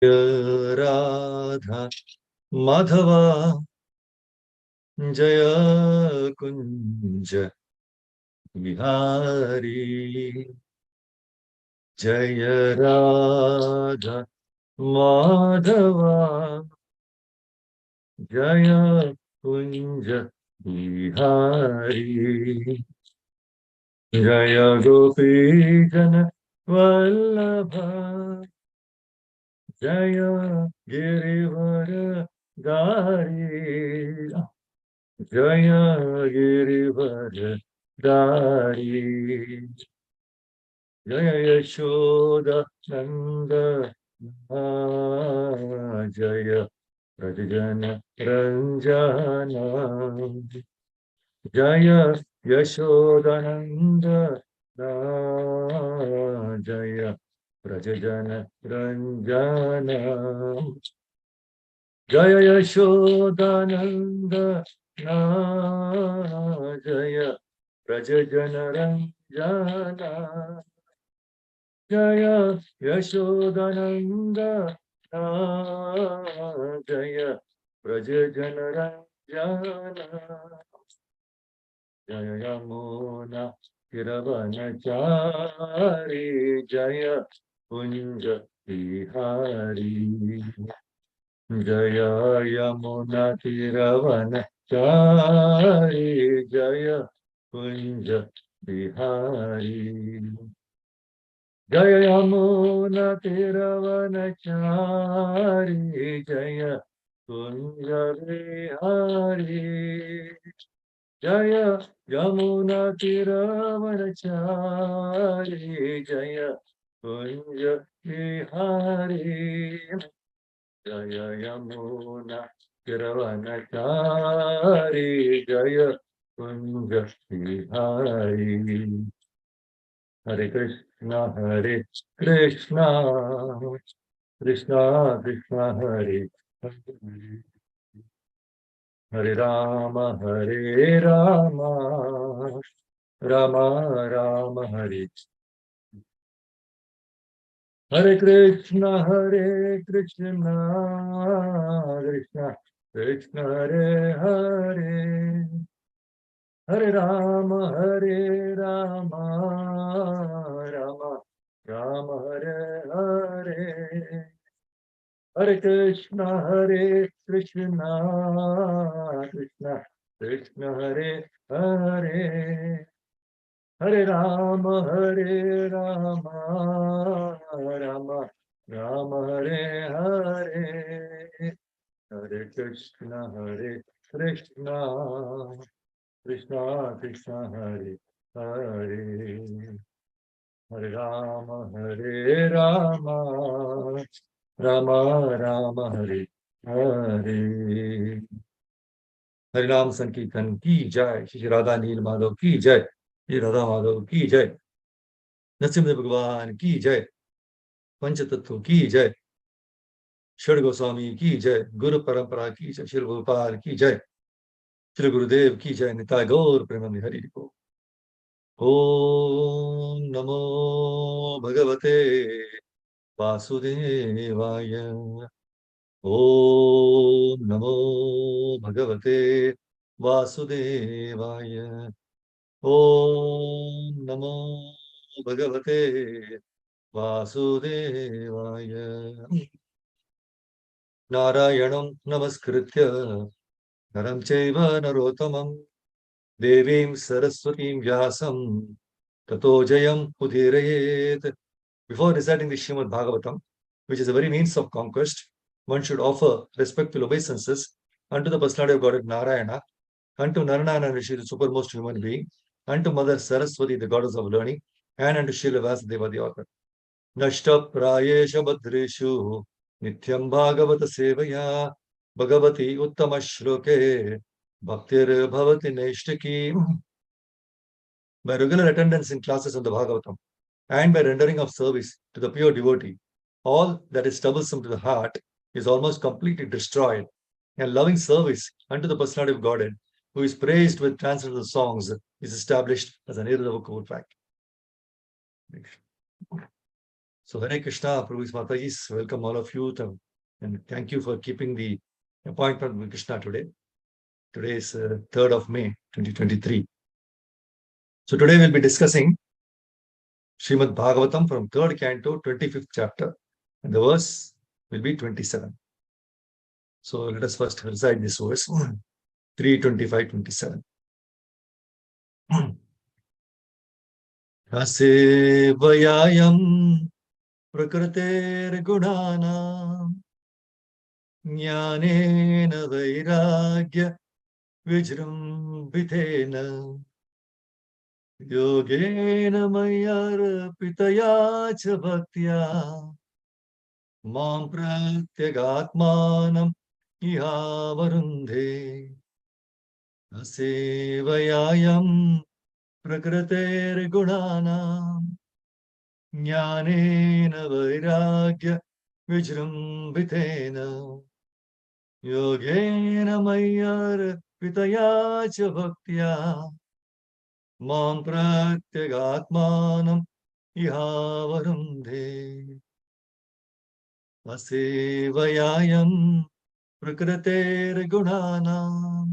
Radha Madhava Jaya Kunja Bihari Jaya Radha Madhava Jaya Kunja Bihari Jaya Gopi Jana Vallabha Jaya Girivara Dari Jaya Girivara Dari Jaya Yashoda Nanda Jaya Rajana Ranjana Jaya Yashodananda Jaya Rajana Ranjana Jaya Yashodananda Jaya Rajana Ranjana Jaya Yashodananda Jaya Rajana Ranjana Jaya Yamuna Kiravanachari Jaya Kunja Bihari Jaya Yamuna Kiravanachari Jaya Kunja Bihari Jaya Yamuna Kiravanachari Jaya Kunja Bihari Jaya Yamuna Tiravanachari Jaya Kunja Bihari Jaya Yamuna Tiravanachari Jaya Kunja Bihari Hare Krishna Krishna Krishna Hare Hare Hare Rama Rama Rama Hare Krishna Krishna Krishna Hare Hare Hare Rama Rama Rama Hare Hare Hare Krishna Krishna Krishna Hare Hare Hare Rama Rama Rama Hare Hare Hare Krishna Krishna Krishna Hare Hare Hare Rama Rama Rama Hare Hare हरिनाम संकीर्तन की जय श्री राधा नील माधव की जय श्री राधा माधव की जय नरसिंह भगवान की जय पंच तत्व की जय षड गोस्वामी की जय गुरु परंपरा की जय श्री गोपाल की जय श्री गुरुदेव की जय निताय गौर प्रेम हरि को ओम नमो भगवते वासुदेवाय ओम नमो भगवते वासुदेवाय ओम नमो भगवते वासुदेवाय नारायणं नमस्कृत्य नरं चैव नरोत्तमं देवीं सरस्वतीं व्यासं ततो जयं उदीरयेत्. Before reciting the Srimad Bhagavatam, which is a very means of conquest, one should offer respectful obeisances unto the personality of God Narayana, unto Narayana Rishi, the supermost human being, unto Mother Saraswati, the goddess of learning, and unto Srila Vyasadeva, the author. Nashta prayesha badreshu nityam bhagavata sevaya bhagavati uttama shloke bhaktir bhavati neshtaki. By regular attendance in classes on the Bhagavatam and by rendering of service to the pure devotee, all that is troublesome to the heart is almost completely destroyed, and loving service unto the personality of Godhead, who is praised with transcendental songs, is established as an irrevocable fact. So Hare Krishna, Prabhu's Matajis, welcome all of you, and thank you for keeping the appointment with Krishna today. Today is 3rd of May, 2023. So today we'll be discussing Srimad Bhagavatam from 3rd canto, 25th chapter, and the verse will be 27. So let us first recite this verse, 3:25-27. Asevayayam prakritirgunanam jnanena vairagya vijrumbhitena yogena mayarpitaya cha bhaktya mam pratyagatmanam ihavarundhe asevayayam prakritirgunanam jnanena vairagya vijrumbhitena yogena mayarpitaya cha bhaktya mam pratyagatmanam ihavarundhe asevayayam prakritirgunanam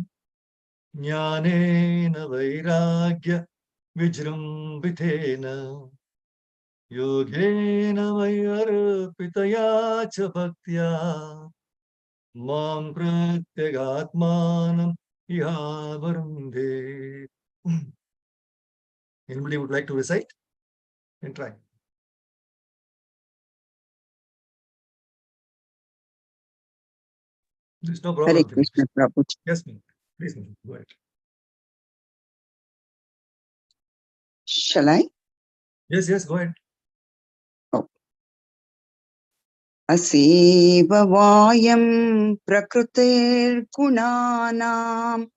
jnanena vairagya vijrumbhitena yogena mayarpitaya cha bhaktya mam pratyagatmanam ihavarundhe. Anybody would like to recite? And try. There's no problem. Hare Krishna, Prabhu. Yes, ma'am. Please, ma'am. Go ahead. Shall I? Yes, go ahead. Oh. Asevavayam prakritir gunanam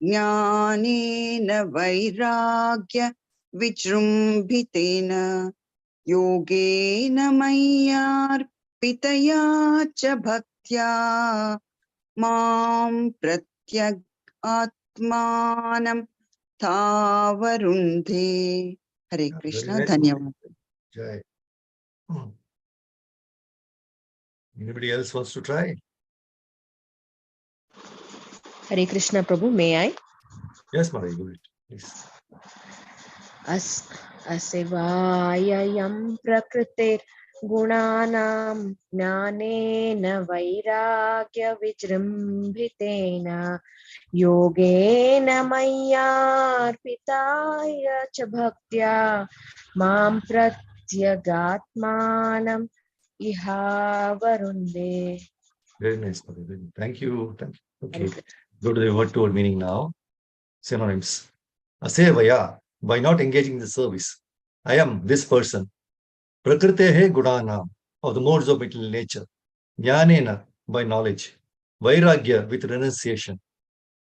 jnanena vairagya vijrumbhitena yogena mayarpitaya cha bhaktya mam pratyagatmanam tavarundhe. Hare Krishna, Very nice. Dhanyavad. Jai. Anybody else wants to try? Hare Krishna, Prabhu, may I? Yes, Mara, go ahead. Please. Asevayayam prakritir gunanam jnanena vairagya vijrumbhitena yogena mayarpitaya cha bhaktya mam pratyagatmanam ihavarunde. Very nice, Mara. Thank you. Okay. Go to the word to word meaning now. Synonyms. Asevaya, by not engaging in the service. I am this person. Prakritehe gudana, of the modes of material nature. Jnanena, by knowledge. Vairagya, with renunciation.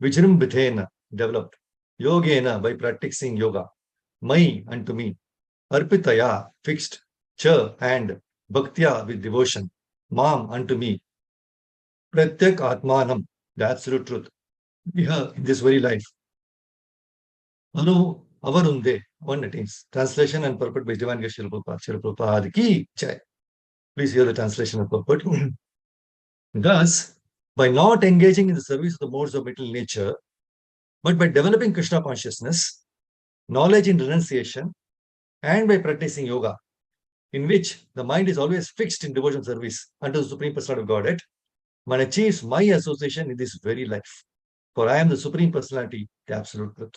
Vijrumbhitena, developed. Yogena, by practicing yoga. Mai, unto me. Arpitaya, fixed. Cha, and. Bhaktya, with devotion. Mam, unto me. Pratyak atmanam, the absolute truth. Here, in this very life. Anu avarunde, one attains. Translation and purport by Divine Geshe Prabhupada ki jai. Please hear the translation and purport. Thus, by not engaging in the service of the modes of material nature, but by developing Krishna consciousness, knowledge in renunciation, and by practicing yoga, in which the mind is always fixed in devotion service unto the Supreme Personality of Godhead, one achieves my association in this very life. For I am the Supreme Personality, the Absolute Truth.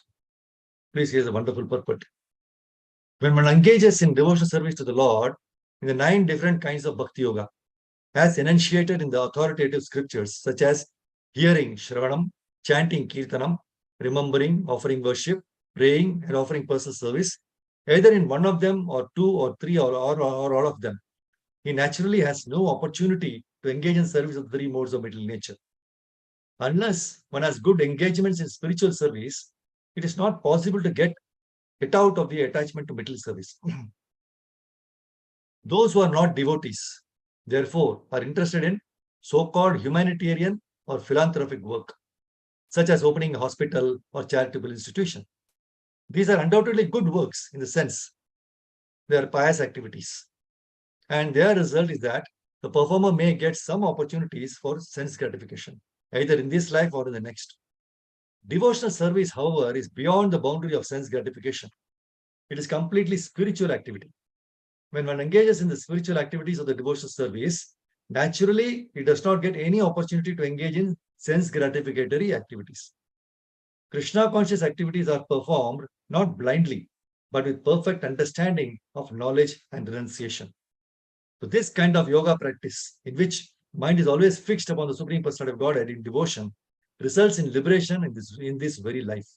Please hear the wonderful purport. When one engages in devotional service to the Lord in the 9 different kinds of Bhakti Yoga, as enunciated in the authoritative scriptures, such as hearing Shravanam, chanting Kirtanam, remembering, offering worship, praying, and offering personal service, either in one of them or 2 or 3 or all of them, he naturally has no opportunity to engage in service of the 3 modes of material nature. Unless one has good engagements in spiritual service, it is not possible to get out of the attachment to material service. Those who are not devotees, therefore, are interested in so-called humanitarian or philanthropic work, such as opening a hospital or charitable institution. These are undoubtedly good works in the sense they are pious activities. And their result is that the performer may get some opportunities for sense gratification, either in this life or in the next. Devotional service, however, is beyond the boundary of sense gratification. It is completely spiritual activity. When one engages in the spiritual activities of the devotional service, naturally, it does not get any opportunity to engage in sense gratificatory activities. Krishna conscious activities are performed not blindly, but with perfect understanding of knowledge and renunciation. So this kind of yoga practice, in which mind is always fixed upon the Supreme Personality of Godhead in devotion, results in liberation in this very life.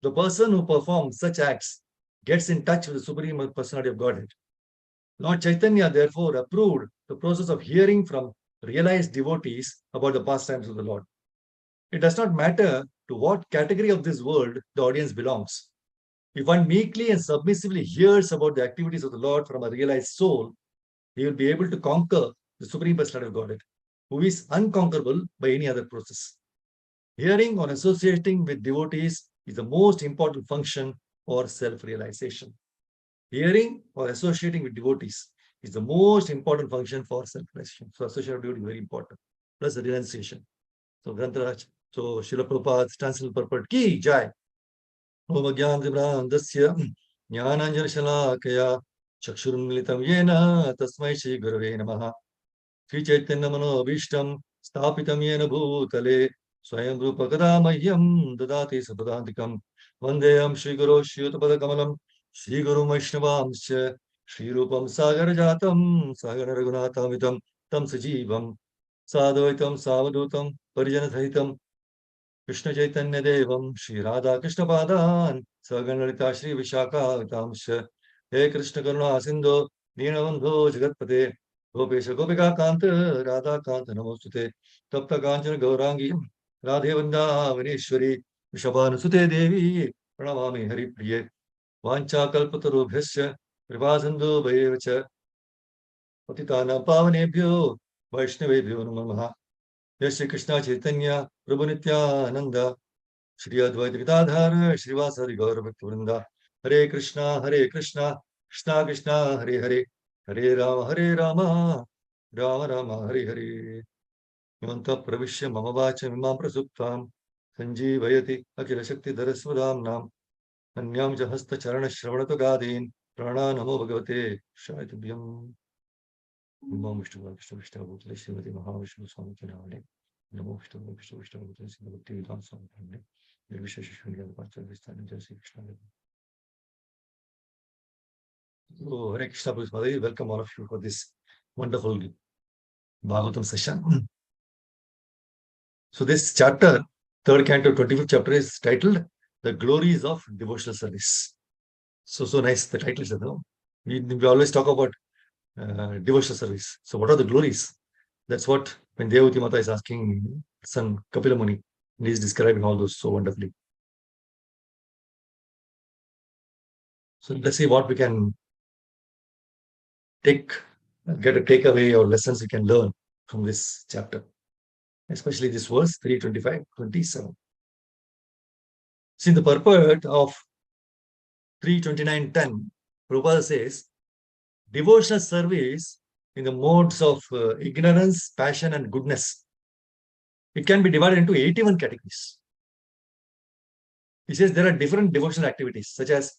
The person who performs such acts gets in touch with the Supreme Personality of Godhead. Lord Chaitanya therefore approved the process of hearing from realized devotees about the pastimes of the Lord. It does not matter to what category of this world the audience belongs. If one meekly and submissively hears about the activities of the Lord from a realized soul, he will be able to conquer the Supreme Personality of Godhead, who is unconquerable by any other process. Hearing or associating with devotees is the most important function for self-realization. Hearing or associating with devotees is the most important function for self-realization. So association with devotees is very important. Plus the renunciation. So Grantaraj, so Srila Prabhupada's translational purport ki jai. Om Gyan Dibrandasya Jnananjana Shalakaya Chakshurmilitam Yena Tasmai Shri Gurave Namaha Sri Chaitanya Mano Abhishtam Stapitam Yena Bhutale Swayam Rupa Kadamahyam Dadati Sapadantikam Vandeyam Shri Guru Shyutapada Kamalam Shri Guru Vaishnavamscha Shri Rupam Sagar Jatam Sagar Raghunatamitam Tam Sajivam Sadvaitam Savadutam Parijana Sahitam Krishna Chaitanya Devam Shri Radha Krishna Padan Saganalita Shri Vishaka Vitamsha He Krishna Karuna Sindhu Dinavandho Jagatpate Gopesha Gopika Kanta Radha Kanta Namostute Tapta Kanchana Gaurangi Radhe Vanda Vaneshwari Vishabhanusute Devi Pranamami Hari Priye Vancha Kalpatarubhyasya Kripasindhu Bhayevacha Patitana Pavanebhyo Vaishnavebhyo Namaha Jai Shri Krishna Chaitanya Prabhu Nityananda Shri Advaita Gadadhara Srivasari Gaura Bhakti Vrinda Hare Krishna Krishna Krishna Hare Hare Hare Rama Rama Rama Hare Hare Yamanta Pravishya Mama Vacha Mimam Prasuptam Sanjeevayati Akila Shakti Dharasvadam Nam Anyam Jahasta Charana Shravanato Gadin Prana Namo Bhagavate Shaitabhyam Namo Vishnu Vishnu Vishnu Bhutale Srimati Mahavishnu Swami Kinavale Namo Vishnu Vishnu Vishnu Bhutale Srimati Bhakti Vedanta Swami Kinavale Nirvisha Shishwani Advaita Vistani Jai Shri Krishna. So Hare Krishna Prabhupada, welcome all of you for this wonderful Bhagavatam session. So this chapter, third canto, 25th chapter is titled The Glories of Devotional Service. So nice, the title is that. We always talk about devotional service. So what are the glories? That's what when Devati Mata is asking son Kapila Muni, and he's describing all those so wonderfully. So let's see what we can get a takeaway or lessons we can learn from this chapter, especially this verse 325-27. See the purport of 329:10, Prabhupada says, devotional service in the modes of ignorance, passion, and goodness. It can be divided into 81 categories. He says there are different devotional activities such as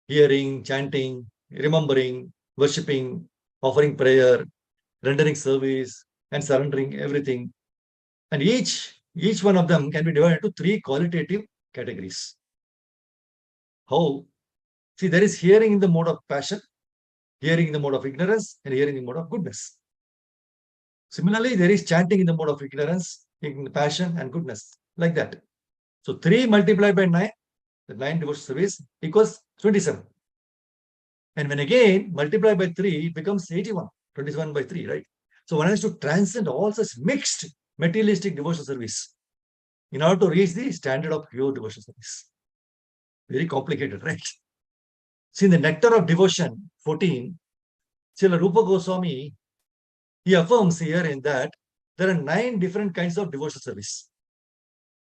hearing, chanting, remembering, worshipping, offering prayer, rendering service, and surrendering everything. And each one of them can be divided into 3 qualitative categories. How? See, there is hearing in the mode of passion, hearing in the mode of ignorance, and hearing in the mode of goodness. Similarly, there is chanting in the mode of ignorance, in passion, and goodness, like that. So 3 multiplied by 9, the 9 devotional service equals 27. And when again multiplied by 3, it becomes 81, 27 by 3, right? So one has to transcend all such mixed materialistic devotional service in order to reach the standard of pure devotional service. Very complicated, right? See, in the Nectar of Devotion 14, Srila Rupa Goswami, he affirms here in that there are 9 different kinds of devotional service,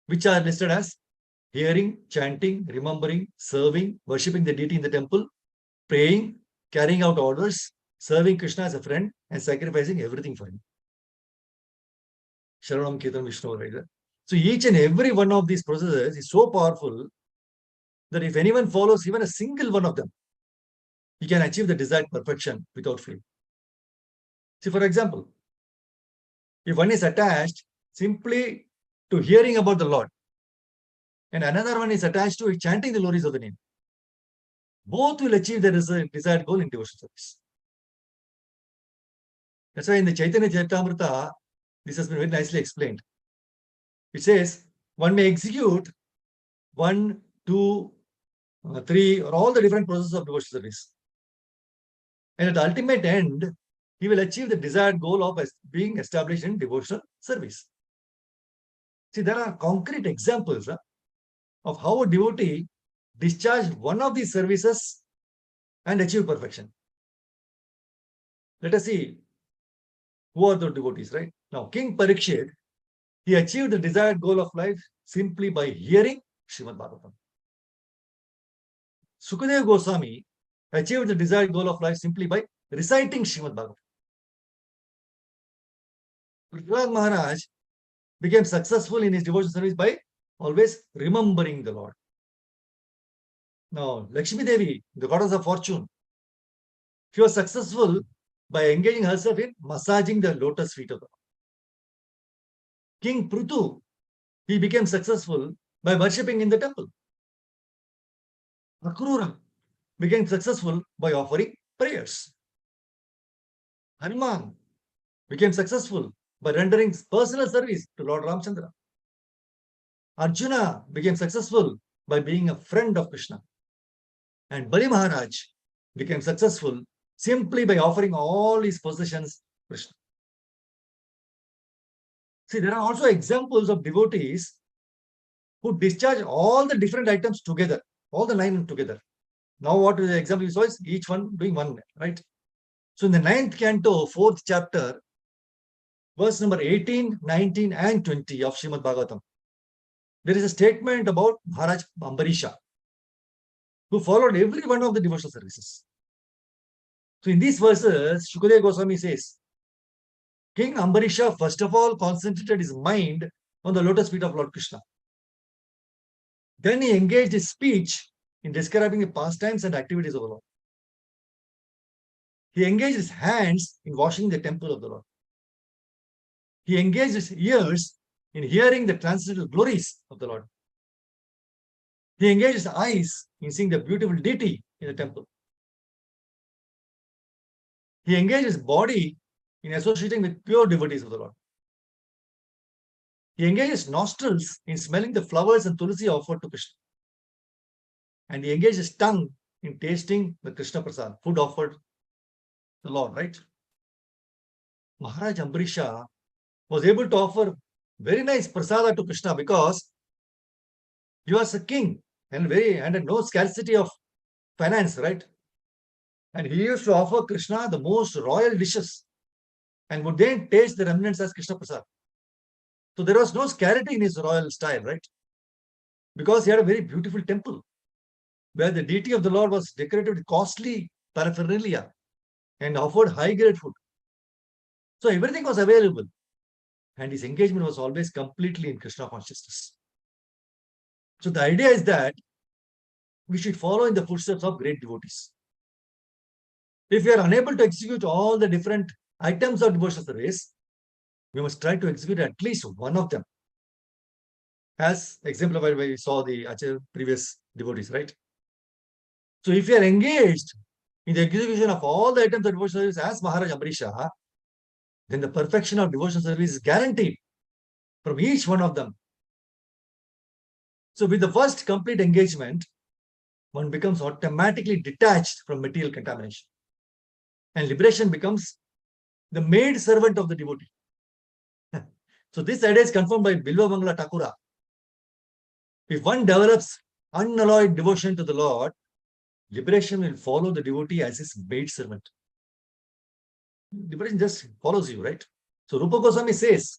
which are listed as hearing, chanting, remembering, serving, worshipping the deity in the temple, praying, carrying out orders, serving Krishna as a friend and sacrificing everything for him. Shravanam Kirtanam Vishnu, right? So each and every one of these processes is so powerful that if anyone follows even a single one of them, he can achieve the desired perfection without fail. See, for example, if one is attached simply to hearing about the Lord, and another one is attached to chanting the glories of the name, both will achieve their desired goal in devotional service. That's why in the Chaitanya Charitamrita, this has been very nicely explained. It says, one may execute 1, 2, 3, or all the different processes of devotional service. And at the ultimate end, he will achieve the desired goal of being established in devotional service. See, there are concrete examples of how a devotee discharged one of these services and achieved perfection. Let us see who are the devotees, right? Now, King Parikshit, he achieved the desired goal of life simply by hearing Srimad Bhagavatam. Sukadeva Goswami achieved the desired goal of life simply by reciting Srimad Bhagavatam. Prahlad Maharaj became successful in his devotional service by always remembering the Lord. Now, Lakshmi Devi, the goddess of fortune, she was successful by engaging herself in massaging the lotus feet of the Lord. King Prithu, he became successful by worshipping in the temple. Akrura became successful by offering prayers. Hanuman became successful by rendering personal service to Lord Ramchandra. Arjuna became successful by being a friend of Krishna. And Bali Maharaj became successful simply by offering all his possessions to Krishna. See, there are also examples of devotees who discharge all the different items together, all the 9 together. Now, what is the example you saw is each one doing one, right? So, in the 9th canto, 4th chapter, verse number 18, 19, and 20 of Srimad Bhagavatam, there is a statement about Maharaj Ambarisha, who followed every one of the devotional services. So, in these verses, Shukadeva Goswami says, King Ambarisha first of all concentrated his mind on the lotus feet of Lord Krishna. Then he engaged his speech in describing the pastimes and activities of the Lord. He engaged his hands in washing the temple of the Lord. He engaged his ears in hearing the transcendental glories of the Lord. He engaged his eyes in seeing the beautiful deity in the temple. He engaged his body in associating with pure devotees of the Lord. He engaged his nostrils in smelling the flowers and tulsi offered to Krishna. And he engaged his tongue in tasting the Krishna Prasad, food offered to the Lord, right? Maharaj Ambarisha was able to offer very nice prasada to Krishna because he was a king and had no scarcity of finance, right? And he used to offer Krishna the most royal dishes and would then taste the remnants as Krishna Prasad. So there was no scarcity in his royal style, right? Because he had a very beautiful temple where the deity of the Lord was decorated with costly paraphernalia and offered high-grade food. So everything was available. And his engagement was always completely in Krishna consciousness. So the idea is that we should follow in the footsteps of great devotees. If we are unable to execute all the different items of devotional service, we must try to execute at least one of them, as exemplified by we saw the previous devotees, right? So if you are engaged in the execution of all the items of devotional service as Maharaj Ambarisha, then the perfection of devotional service is guaranteed from each one of them. So with the first complete engagement, one becomes automatically detached from material contamination. And liberation becomes the maid servant of the devotee. So this idea is confirmed by Bilva Mangala Thakura. If one develops unalloyed devotion to the Lord, liberation will follow the devotee as his maid servant. Liberation just follows you, right? So Rupa Goswami says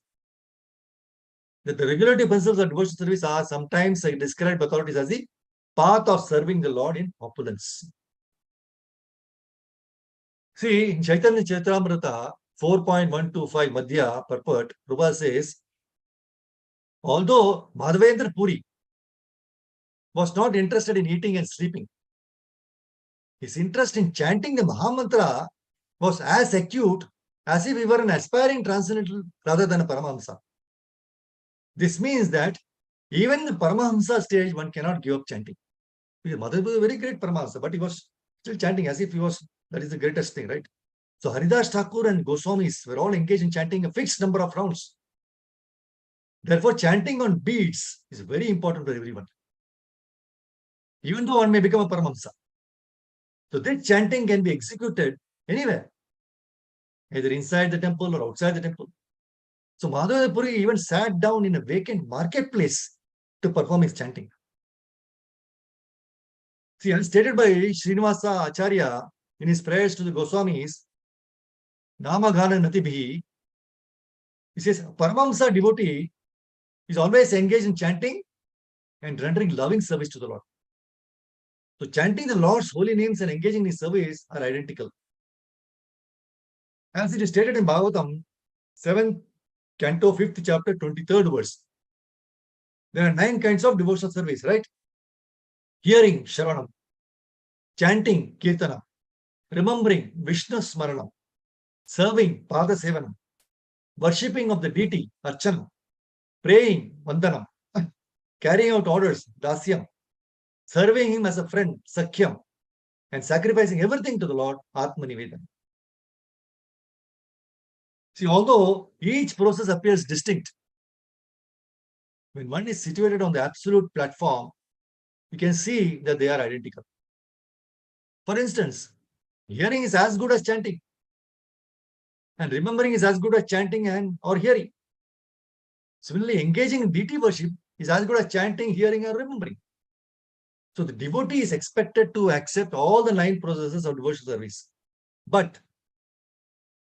that the regulative principles of devotional service are sometimes described by authorities as the path of serving the Lord in opulence. See, in Chaitanya Charitamrita 4.125 Madhya purport, Prabhupada says, although Madhavendra Puri was not interested in eating and sleeping, his interest in chanting the Mahamantra was as acute as if he were an aspiring transcendental rather than a Paramahamsa. This means that even in the Paramahamsa stage, one cannot give up chanting. Madhavendra was a very great Paramahamsa, but he was still chanting as if he was, that is the greatest thing, right? So Haridas Thakur and Goswamis were all engaged in chanting a fixed number of rounds. Therefore, chanting on beats is very important for everyone, even though one may become a Paramahamsa. So this chanting can be executed anywhere, either inside the temple or outside the temple. So Madhavendra Puri even sat down in a vacant marketplace to perform his chanting. See, as stated by Srinivasa Acharya in his prayers to the Goswamis, Namagana Natibhi, he says, Paramahamsa devotee is always engaged in chanting and rendering loving service to the Lord. So chanting the Lord's holy names and engaging in his service are identical. As it is stated in Bhagavatam, 7th canto, 5th chapter, 23rd verse. There are 9 kinds of devotional service, right? Hearing, Shravanam. Chanting, Kirtanam. Remembering, Vishnu Smaranam. Serving, Pada Sevanam. Worshipping of the deity, Archanam. Praying, Vandanam. Carrying out orders, Dasyam. Serving him as a friend, Sakhyam. And sacrificing everything to the Lord, Atmanivedana. See, although each process appears distinct, when one is situated on the absolute platform, you can see that they are identical. For instance, hearing is as good as chanting, and remembering is as good as chanting and or hearing. Similarly, engaging in deity worship is as good as chanting, hearing, and remembering. So the devotee is expected to accept all the 9 processes of devotional service. But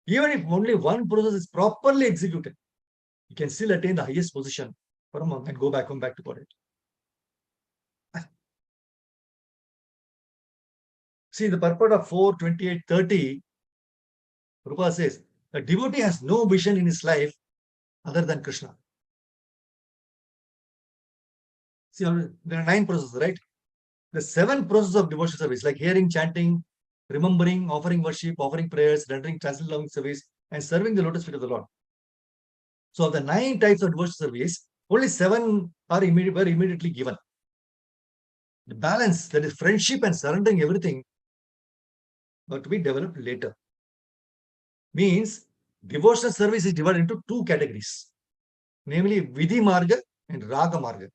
even if only one process is properly executed, you can still attain the highest position for a month and come back to God. See, the purport of 4:28:30, Prabhupada says, a devotee has no vision in his life other than Krishna. See, there are 9 processes, right? The 7 processes of devotional service, like hearing, chanting, remembering, offering worship, offering prayers, rendering transcendental service, and serving the lotus feet of the Lord. So, of the 9 types of devotional service, only 7 were immediately given. The balance, that is friendship and surrendering everything, got to be developed later. Means devotional service is divided into 2 categories, namely Vidhi Marga and Raga Marga.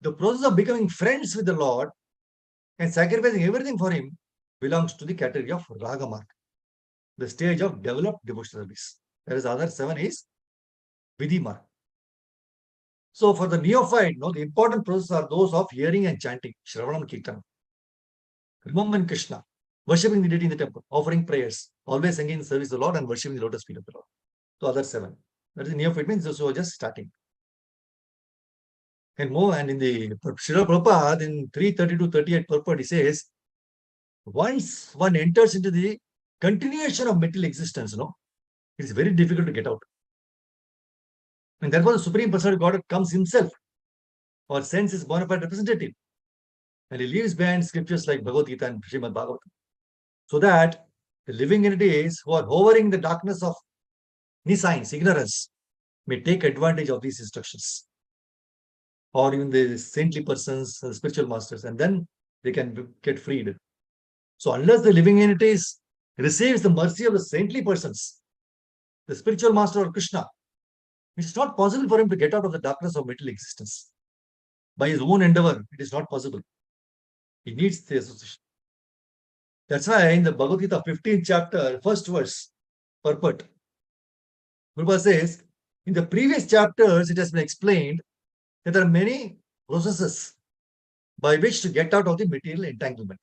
The process of becoming friends with the Lord and sacrificing everything for him belongs to the category of Raga Marga, the stage of developed devotional service. Whereas the other 7 is Vidhi Marga. So for the neophyte, the important processes are those of hearing and chanting, Shravanam Kirtanam, remembering Krishna, worshipping the deity in the temple, offering prayers, always engaging in service of the Lord and worshipping the lotus feet of the Lord. So other 7. That is neophyte means those who are just starting. And more, and in the Srila Prabhupada in 3:32-38 purport, he says, once one enters into the continuation of material existence, it is very difficult to get out. And therefore, the Supreme Personality of God comes himself, or sends his bona fide representative. And he leaves behind scriptures like Bhagavad Gita and Srimad Bhagavatam, so that the living entities who are hovering in the darkness of nescience, ignorance, may take advantage of these instructions. Or even the saintly persons, the spiritual masters, and then they can get freed. So unless the living entities receives the mercy of the saintly persons, the spiritual master or Krishna, it is not possible for him to get out of the darkness of material existence. By his own endeavor, it is not possible. He needs the association. That's why in the Bhagavad Gita 15th chapter, 1st verse, purport, Prabhupada says, in the previous chapters, it has been explained that there are many processes by which to get out of the material entanglement.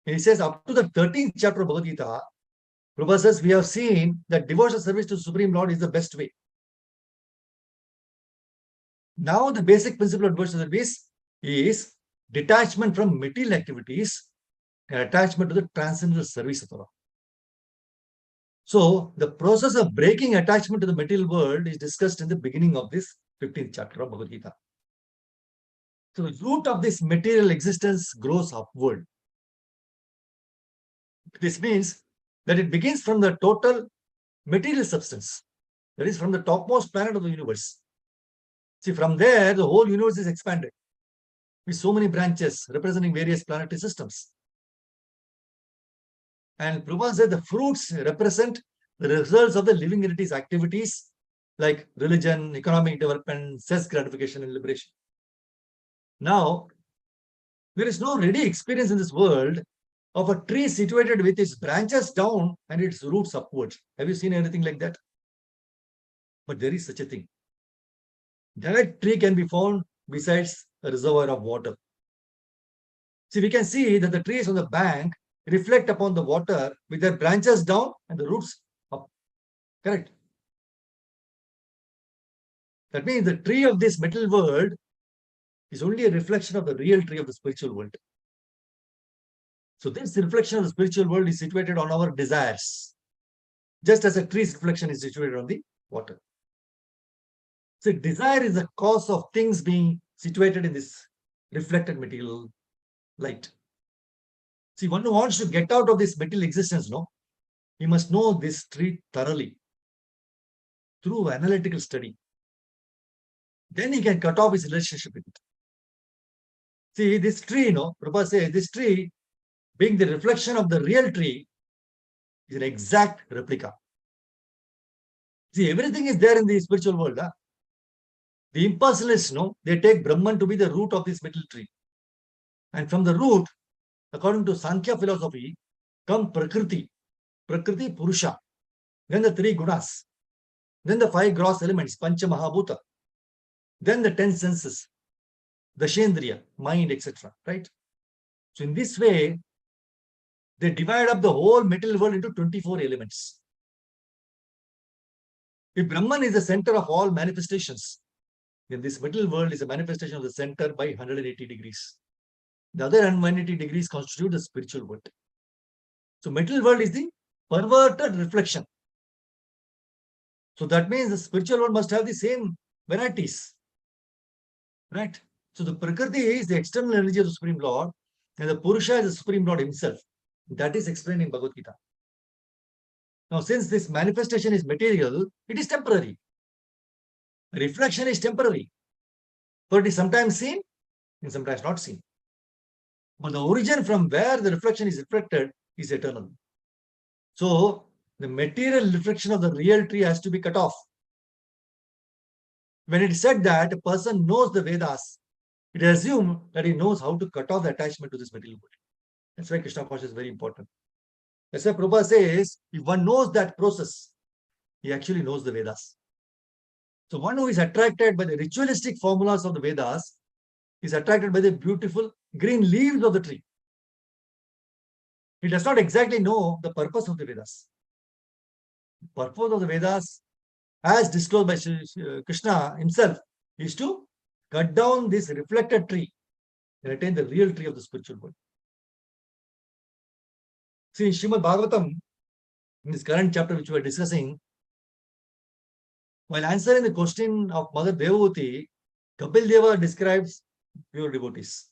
And he says, up to the 13th chapter of Bhagavad Gita, Prabhupada says, we have seen that devotional service to Supreme Lord is the best way. Now, the basic principle of devotional service is detachment from material activities an attachment to the transcendental service of Allah. So the process of breaking attachment to the material world is discussed in the beginning of this 15th chapter of Bhagavad Gita. So the root of this material existence grows upward. This means that it begins from the total material substance, that is from the topmost planet of the universe. See, from there, the whole universe is expanded with so many branches representing various planetary systems. And Prabhupada said the fruits represent the results of the living entities' activities like religion, economic development, self gratification, and liberation. Now, there is no ready experience in this world of a tree situated with its branches down and its roots upwards. Have you seen anything like that? But there is such a thing. That tree can be found besides a reservoir of water. See, we can see that the trees on the bank reflect upon the water with their branches down and the roots up. Correct? That means the tree of this material world is only a reflection of the real tree of the spiritual world. So this reflection of the spiritual world is situated on our desires, just as a tree's reflection is situated on the water. So desire is the cause of things being situated in this reflected material light. See, one who wants to get out of this material existence, no, he must know this tree thoroughly through analytical study. Then he can cut off his relationship with it. See, this tree, no, Prabhupada says, this tree, being the reflection of the real tree, is an exact replica. See, everything is there in the spiritual world. Huh? The impersonalists, no, they take Brahman to be the root of this middle tree. And from the root, according to Sankhya philosophy, come Prakriti, Prakriti Purusha, then the three gunas, then the five gross elements, Pancha Mahabhuta, then the 10 senses, the Shendriya, mind, etc. Right? So in this way, they divide up the whole material world into 24 elements. If Brahman is the center of all manifestations, then this material world is a manifestation of the center by 180 degrees. The other 180 degrees constitute the spiritual world. So material world is the perverted reflection. So that means the spiritual world must have the same varieties. Right? So the Prakriti is the external energy of the Supreme Lord, and the Purusha is the Supreme Lord himself. That is explained in Bhagavad Gita. Now, since this manifestation is material, it is temporary. Reflection is temporary. But it is sometimes seen and sometimes not seen. But the origin from where the reflection is reflected is eternal. So, the material reflection of the real tree has to be cut off. When it is said that a person knows the Vedas, it is assumed that he knows how to cut off the attachment to this material world. That's why Krishna consciousness is very important. That's why Prabhupada says, if one knows that process, he actually knows the Vedas. So one who is attracted by the ritualistic formulas of the Vedas is attracted by the beautiful green leaves of the tree. He does not exactly know the purpose of the Vedas. The purpose of the Vedas, as disclosed by Krishna himself, is to cut down this reflected tree and attain the real tree of the spiritual world. See, in Srimad Bhagavatam, in this current chapter which we are discussing, while answering the question of Mother Devavati, Kapil Deva describes pure devotees.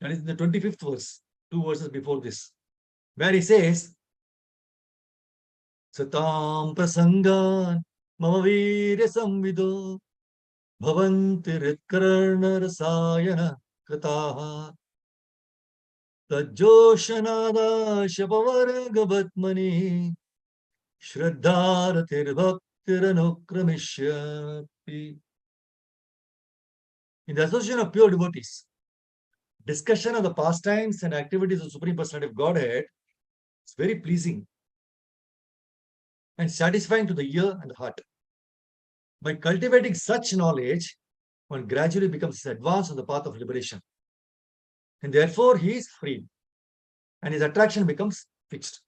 That is in the 25th verse, 2 verses before this, where he says, Satam prasangan mama virya samvido bhavanti ritkarna rasayana krataha tajoshanada shapavaragavatmani shraddharatir bhaktiranukramishyapi. In the association of pure devotees, discussion of the pastimes and activities of Supreme Personality of Godhead is very pleasing and satisfying to the ear and the heart. By cultivating such knowledge, one gradually becomes advanced on the path of liberation. And therefore, he is free. And his attraction becomes fixed.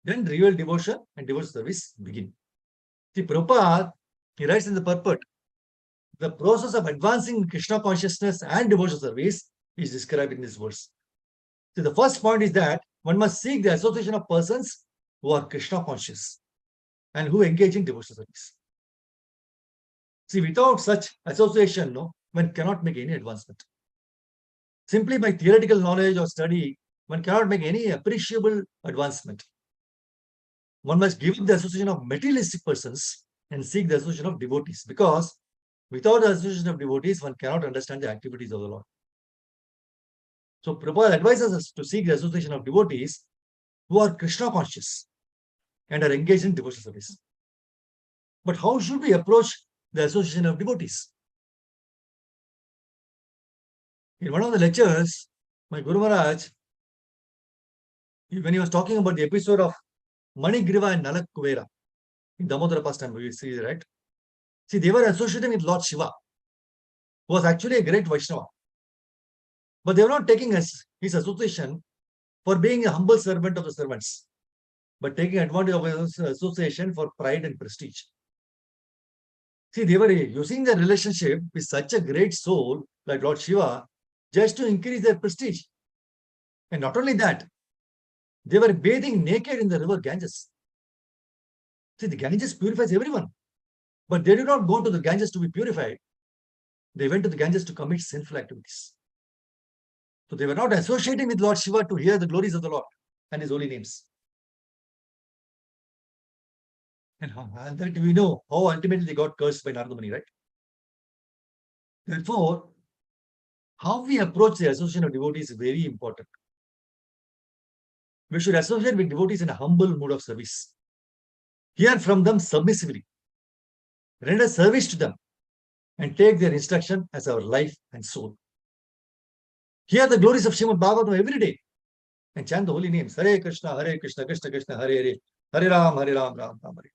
Then real devotion and devotional service begin. See, Prabhupada, he writes in the purport, the process of advancing Krishna consciousness and devotional service is described in this verse. So the first point is that one must seek the association of persons who are Krishna conscious and who engage in devotional service. See, without such association, no, one cannot make any advancement. Simply by theoretical knowledge or study, one cannot make any appreciable advancement. One must give up the association of materialistic persons and seek the association of devotees, because without the association of devotees, one cannot understand the activities of the Lord. So Prabhupada advises us to seek the association of devotees who are Krishna conscious and are engaged in devotional service. But how should we approach the association of devotees? In one of the lectures, my Guru Maharaj, when he was talking about the episode of Manigriva and Nalak Kuvera in Damodara pastime, we see, right? See, they were associated with Lord Shiva, who was actually a great Vaishnava. But they were not taking his association for being a humble servant of the servants, but taking advantage of his association for pride and prestige. See, they were using their relationship with such a great soul like Lord Shiva just to increase their prestige. And not only that, they were bathing naked in the river Ganges. See, the Ganges purifies everyone, but they did not go to the Ganges to be purified. They went to the Ganges to commit sinful activities. So they were not associating with Lord Shiva to hear the glories of the Lord and his holy names. And that we know how ultimately they got cursed by Narada Muni, right? Therefore, how we approach the association of devotees is very important. We should associate with devotees in a humble mood of service. Hear from them submissively. Render service to them and take their instruction as our life and soul. Hear the glories of Srimad Bhagavatam every day and chant the holy names. Hare Krishna, Krishna Krishna, Hare Hare, Hare Ram, Ram Ram, Hare.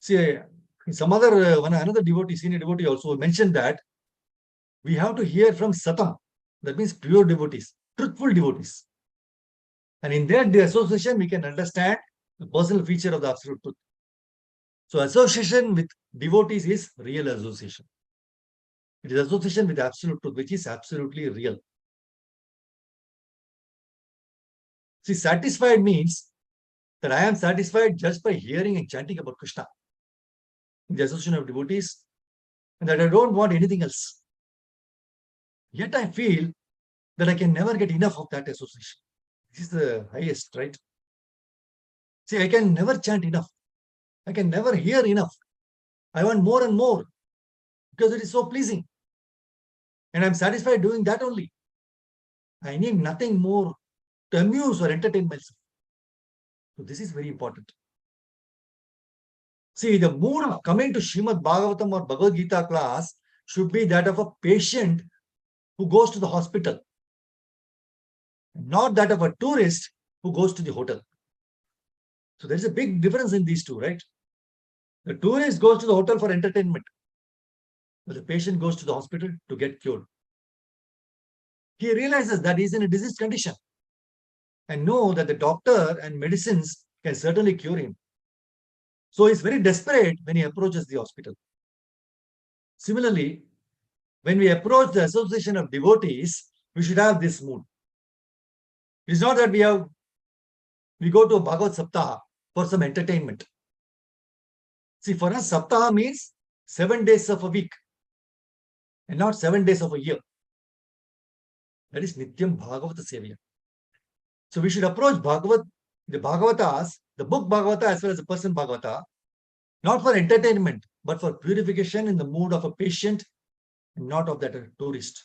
See, in some other, another devotee, senior devotee also mentioned that we have to hear from Satam. That means pure devotees, truthful devotees. And in their association, we can understand the personal feature of the absolute truth. So association with devotees is real association. It is association with absolute truth, which is absolutely real. See, satisfied means that I am satisfied just by hearing and chanting about Krishna, the association of devotees, and that I don't want anything else. Yet I feel that I can never get enough of that association. This is the highest, right? See, I can never chant enough. I can never hear enough. I want more and more because it is so pleasing. And I'm satisfied doing that only. I need nothing more to amuse or entertain myself. So this is very important. See, the mood of coming to Srimad Bhagavatam or Bhagavad Gita class should be that of a patient who goes to the hospital, not that of a tourist who goes to the hotel. So there's a big difference in these two, right? The tourist goes to the hotel for entertainment, but the patient goes to the hospital to get cured. He realizes that he's in a diseased condition and know that the doctor and medicines can certainly cure him. So he's very desperate when he approaches the hospital. Similarly, when we approach the association of devotees, we should have this mood. It's not that we go to a Bhagavad Saptaha for some entertainment. See, for us, Saptaha means 7 days of a week and not 7 days of a year. That is Nityam Bhagavata Sevya. So we should approach the Bhagavatas, the book Bhagavata as well as the person Bhagavata, not for entertainment, but for purification in the mood of a patient and not of that tourist.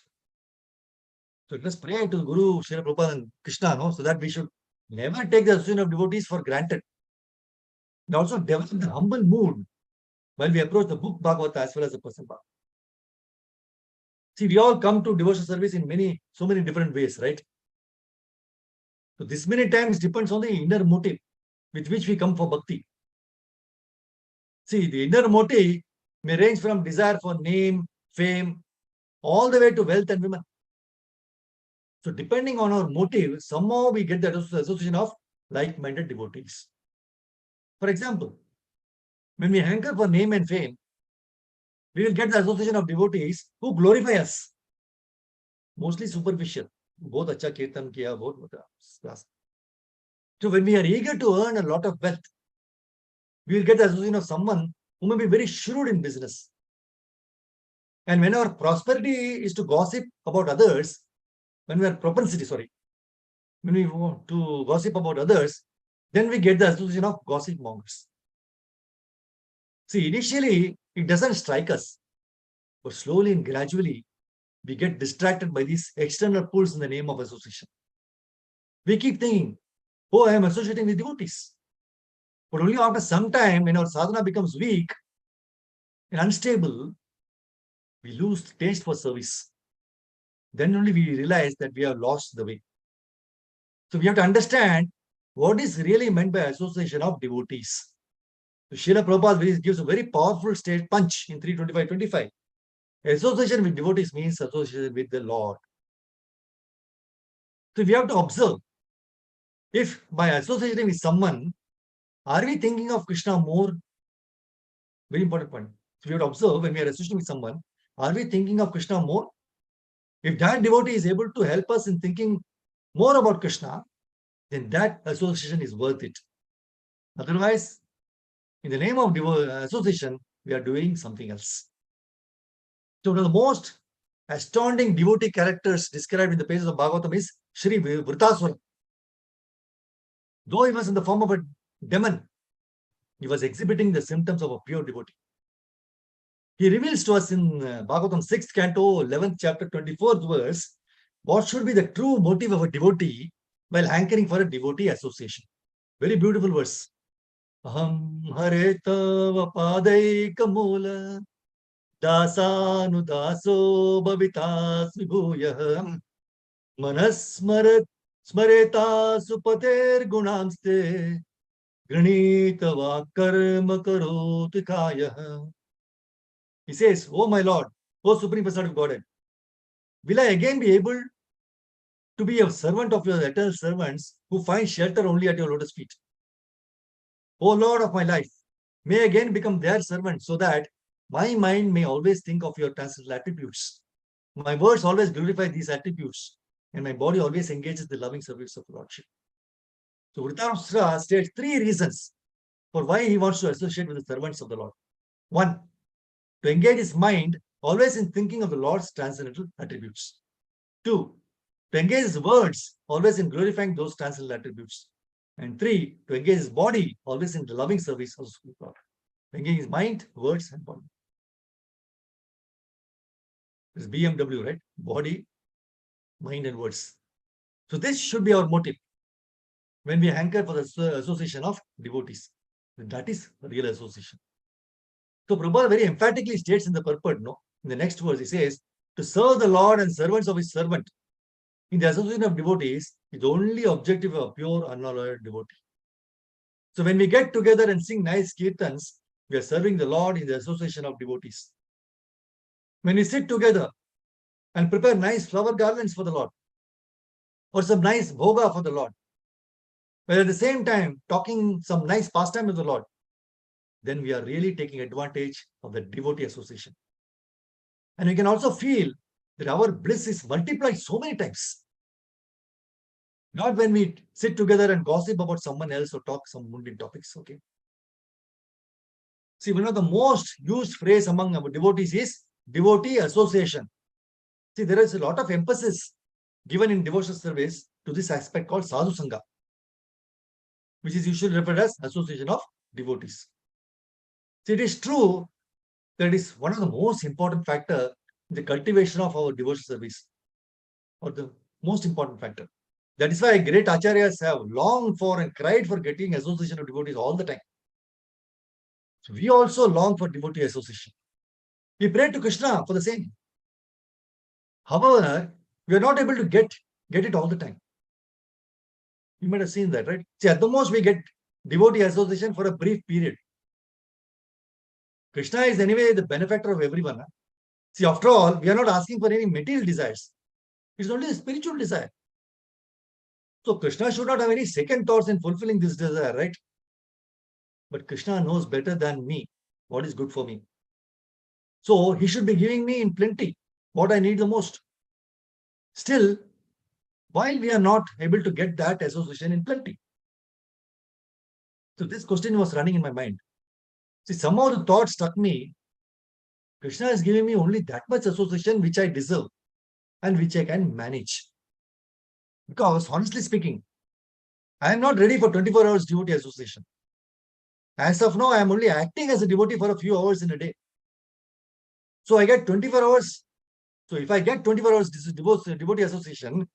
So let us pray to Guru, Srila Prabhupada and Krishna, no? So that we should never take the association of devotees for granted. And also develop the humble mood while we approach the book Bhagavata as well as the person Bhagavata. See, we all come to devotional service in so many different ways, right? So this many times depends on the inner motive with which we come for bhakti. See, the inner motive may range from desire for name, fame, all the way to wealth and women. So depending on our motive, somehow we get that association of like-minded devotees. For example, when we hanker for name and fame, we will get the association of devotees who glorify us. mostly superficial. Both acha kirtan kiya, both class. So when we are eager to earn a lot of wealth, we will get the association of someone who may be very shrewd in business. And when our prosperity is to gossip about others, when we are propensity, when we want to gossip about others, then we get the association of gossip mongers. See, initially, it doesn't strike us, but slowly and gradually, we get distracted by these external pulls in the name of association. We keep thinking, oh, I am associating with devotees. But only after some time, when our sadhana becomes weak and unstable, we lose taste for service. Then only we realize that we have lost the way. So we have to understand what is really meant by association of devotees. So Srila Prabhupada gives a very powerful state punch in 325.25. Association with devotees means association with the Lord. So we have to observe, if by associating with someone, are we thinking of Krishna more? Very important point. So we have to observe when we are associating with someone, are we thinking of Krishna more? If that devotee is able to help us in thinking more about Krishna, then that association is worth it. Otherwise, in the name of association, we are doing something else. So one of the most astounding devotee characters described in the pages of Bhagavatam is Sri Vritasura. Though he was in the form of a demon, he was exhibiting the symptoms of a pure devotee. He reveals to us in Bhagavatam 6th canto, 11th chapter, 24th verse, what should be the true motive of a devotee while hankering for a devotee association. Very beautiful verse. Aham hare tava padaika mula dasanudaso bhavitas vibhuyah manasmarat smareta supater gunamste granitava karma karoti kayah. He says, oh my Lord, oh Supreme Personality of Godhead, will I again be able to be a servant of your eternal servants who find shelter only at your lotus feet? O Lord of my life, may I again become their servant so that my mind may always think of your transcendental attributes. My words always glorify these attributes, and my body always engages the loving service of Lordship. So Vritasura states 3 reasons for why he wants to associate with the servants of the Lord. 1, to engage his mind always in thinking of the Lord's transcendental attributes. 2, to engage his words always in glorifying those transcendental attributes. And 3, to engage his body always in the loving service of the Lord. Engage his mind, words, and body. This BMW, right? Body, mind, and words. So this should be our motive when we hanker for the association of devotees. That is real association. So Prabhupada very emphatically states in the purport, in the next verse, he says, to serve the Lord and servants of his servant in the association of devotees is the only objective of a pure, unalloyed devotee. So when we get together and sing nice kirtans, we are serving the Lord in the association of devotees. When we sit together and prepare nice flower garlands for the Lord, or some nice bhoga for the Lord, but at the same time talking some nice pastime with the Lord, then we are really taking advantage of the devotee association. And we can also feel that our bliss is multiplied so many times. Not when we sit together and gossip about someone else or talk some mundane topics, okay? See, one of the most used phrase among our devotees is devotee association. See, there is a lot of emphasis given in devotional service to this aspect called sadhu sangha, which is usually referred as association of devotees. See, it is true that it is one of the most important factor in the cultivation of our devotional service, or the most important factor. That is why great acharyas have longed for and cried for getting association of devotees all the time. So we also long for devotee association. We pray to Krishna for the same. However, we are not able to get it all the time. You might have seen that, right? See, at the most we get devotee association for a brief period. Krishna is anyway the benefactor of everyone. Huh? See, after all, we are not asking for any material desires. It's only a spiritual desire. So Krishna should not have any second thoughts in fulfilling this desire, right? But Krishna knows better than me what is good for me. So he should be giving me in plenty what I need the most. Still, while we are not able to get that association in plenty. So this question was running in my mind. See, somehow the thought struck me, Krishna is giving me only that much association which I deserve and which I can manage. Because honestly speaking, I am not ready for 24 hours devotee association. As of now, I am only acting as a devotee for a few hours in a day. So I get 24 hours. So if I get 24 hours devotee association,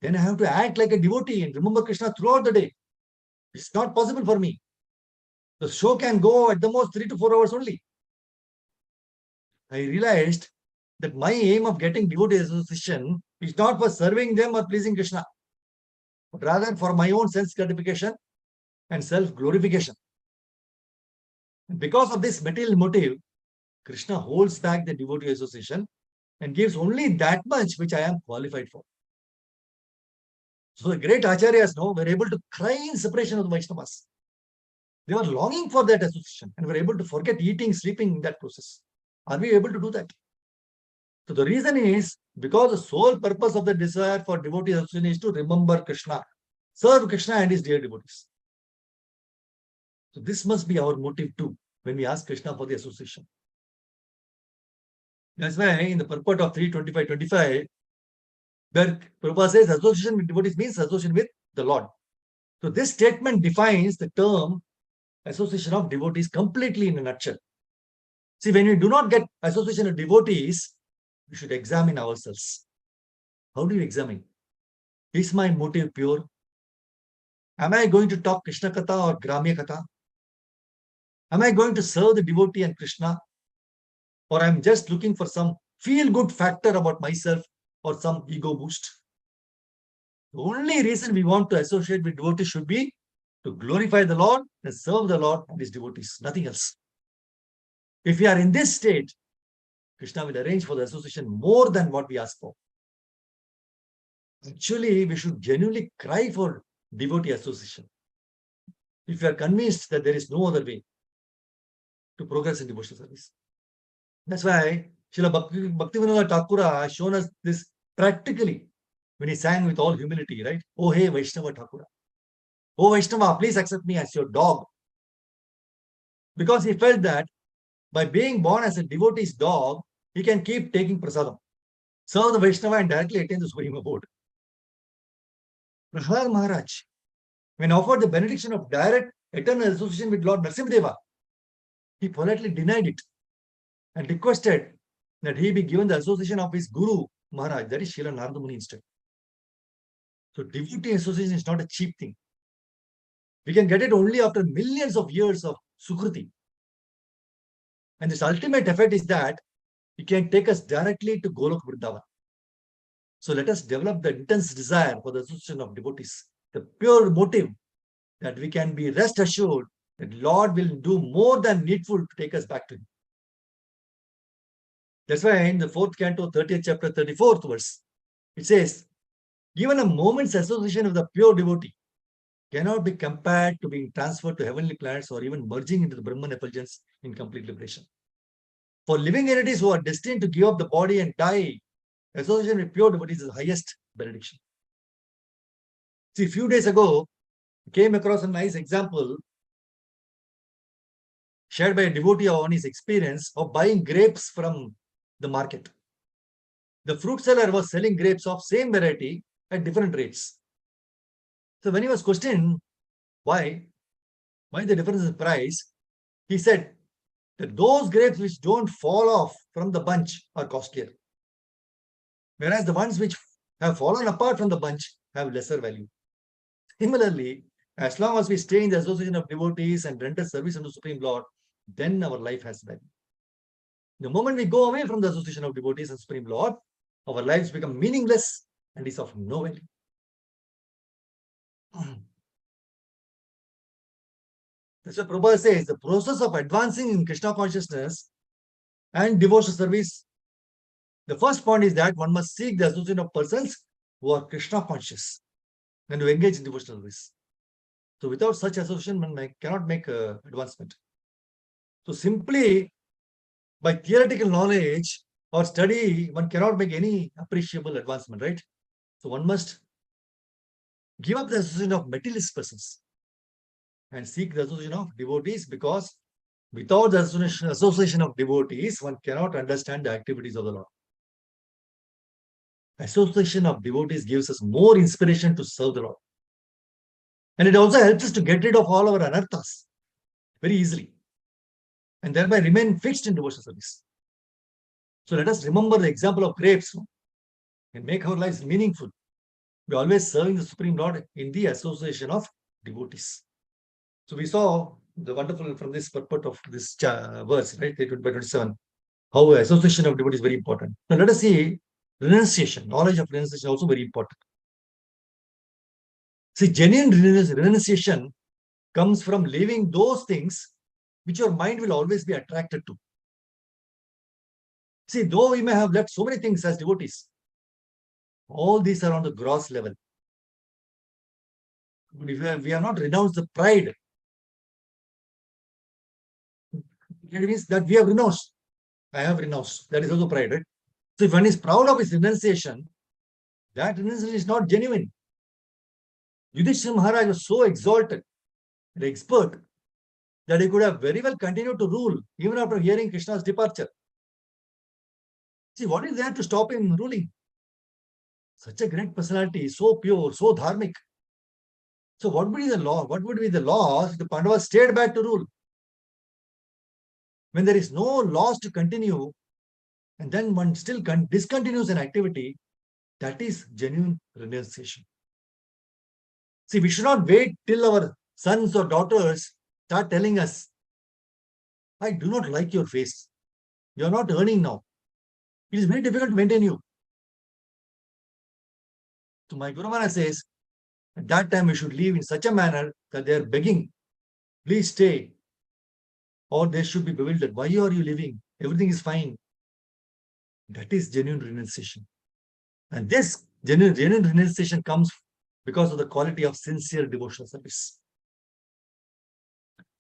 then I have to act like a devotee and remember Krishna throughout the day. It's not possible for me. The show can go at the most 3 to 4 hours only. I realized that my aim of getting devotee association is not for serving them or pleasing Krishna, but rather for my own sense gratification and self-glorification. Because of this material motive, Krishna holds back the devotee association and gives only that much which I am qualified for. So the great acharyas were able to cry in separation of the Vaishnavas. They were longing for that association and were able to forget eating, sleeping in that process. Are we able to do that? So the reason is because the sole purpose of the desire for devotee association is to remember Krishna, serve Krishna and his dear devotees. So this must be our motive too when we ask Krishna for the association. That's why in the purport of 3:25:25, where Prabhupada says association with devotees means association with the Lord. So this statement defines the term association of devotees completely in a nutshell. See, when we do not get association of devotees, we should examine ourselves. How do you examine? Is my motive pure? Am I going to talk Krishna Katha or Gramya Katha? Am I going to serve the devotee and Krishna? Or I'm just looking for some feel-good factor about myself or some ego boost? The only reason we want to associate with devotees should be to glorify the Lord and serve the Lord and his devotees, nothing else. If we are in this state, Krishna will arrange for the association more than what we ask for. Actually, we should genuinely cry for devotee association. If you are convinced that there is no other way to progress in devotional service. That's why Srila Bhaktivinoda Thakur has shown us this practically when he sang with all humility, right? Oh, hey, Vaishnava Thakura. Oh, Vaishnava, please accept me as your dog. Because he felt that by being born as a devotee's dog, he can keep taking prasadam, serve the Vaishnava and directly attain the Supreme Abode. Prahlad Maharaj, when offered the benediction of direct eternal association with Lord Narasimhadeva, he politely denied it and requested that he be given the association of his Guru Maharaj, that is Srila Narada Muni instead. So devotee association is not a cheap thing. We can get it only after millions of years of sukruti. And this ultimate effect is that it can take us directly to Golok Vrindavan. So let us develop the intense desire for the association of devotees, the pure motive that we can be rest assured that Lord will do more than needful to take us back to him. That's why in the 4th canto, 30th chapter, 34th verse, it says, even a moment's association with a pure devotee cannot be compared to being transferred to heavenly planets or even merging into the Brahman effulgence in complete liberation. For living entities who are destined to give up the body and die, association with pure devotees is the highest benediction. See, a few days ago, I came across a nice example shared by a devotee on his experience of buying grapes from the market. The fruit seller was selling grapes of same variety at different rates. So when he was questioned why the difference in price, he said that those grapes which don't fall off from the bunch are costlier, whereas the ones which have fallen apart from the bunch have lesser value. Similarly, as long as we stay in the association of devotees and render service unto Supreme Lord, then our life has value. The moment we go away from the association of devotees and Supreme Lord, our lives become meaningless and is of no value. That's what Prabhupada says, the process of advancing in Krishna consciousness and devotional service, the first point is that one must seek the association of persons who are Krishna conscious and who engage in devotional service. So without such association, one cannot make advancement. So simply by theoretical knowledge, or study, one cannot make any appreciable advancement, right? So one must give up the association of materialist persons and seek the association of devotees, because without the association of devotees, one cannot understand the activities of the Lord. Association of devotees gives us more inspiration to serve the Lord. And it also helps us to get rid of all our anarthas very easily and thereby remain fixed in devotional service. So let us remember the example of grapes and make our lives meaningful. We are always serving the Supreme Lord in the association of devotees. So we saw the wonderful from this purport of this verse, right, 27, how association of devotees is very important. Now let us see renunciation. Knowledge of renunciation also very important. See, genuine renunciation comes from leaving those things which your mind will always be attracted to. See, though we may have left so many things as devotees, all these are on the gross level. If we have not renounced the pride, it means that we have renounced. I have renounced. That is also pride, right? So if one is proud of his renunciation, that renunciation is not genuine. Yudhishthira Maharaj was so exalted and expert that he could have very well continued to rule even after hearing Krishna's departure. See, what is there to stop him ruling? Such a great personality, so pure, so dharmic. So what would be the law? What would be the laws if the Pandavas stayed back to rule? When there is no laws to continue, and then one still discontinues an activity, that is genuine renunciation. See, we should not wait till our sons or daughters start telling us, I do not like your face. You are not earning now. It is very difficult to maintain you. So my Guru Maharaj says, at that time we should live in such a manner that they are begging, please stay. Or they should be bewildered. Why are you living? Everything is fine. That is genuine renunciation. And this genuine renunciation comes because of the quality of sincere devotional service.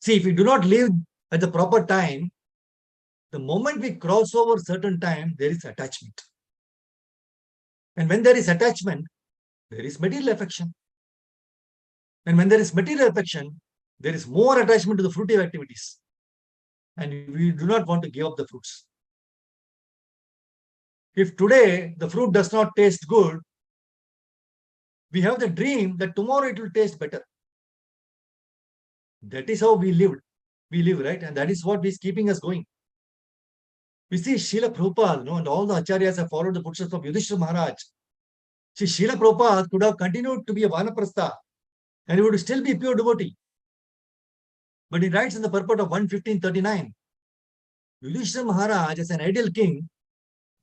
See, if we do not live at the proper time, the moment we cross over certain time, there is attachment. And when there is attachment, there is material affection. And when there is material affection, there is more attachment to the fruitive activities. And we do not want to give up the fruits. If today the fruit does not taste good, we have the dream that tomorrow it will taste better. That is how we lived. We live, right? And that is what is keeping us going. We see Srila Prabhupada, and all the acharyas have followed the footsteps of Yudhishthira Maharaj. See, Srila Prabhupada could have continued to be a Vanaprastha and he would still be a pure devotee. But he writes in the purport of 1:15:39, Yudhishthira Maharaj, as an ideal king,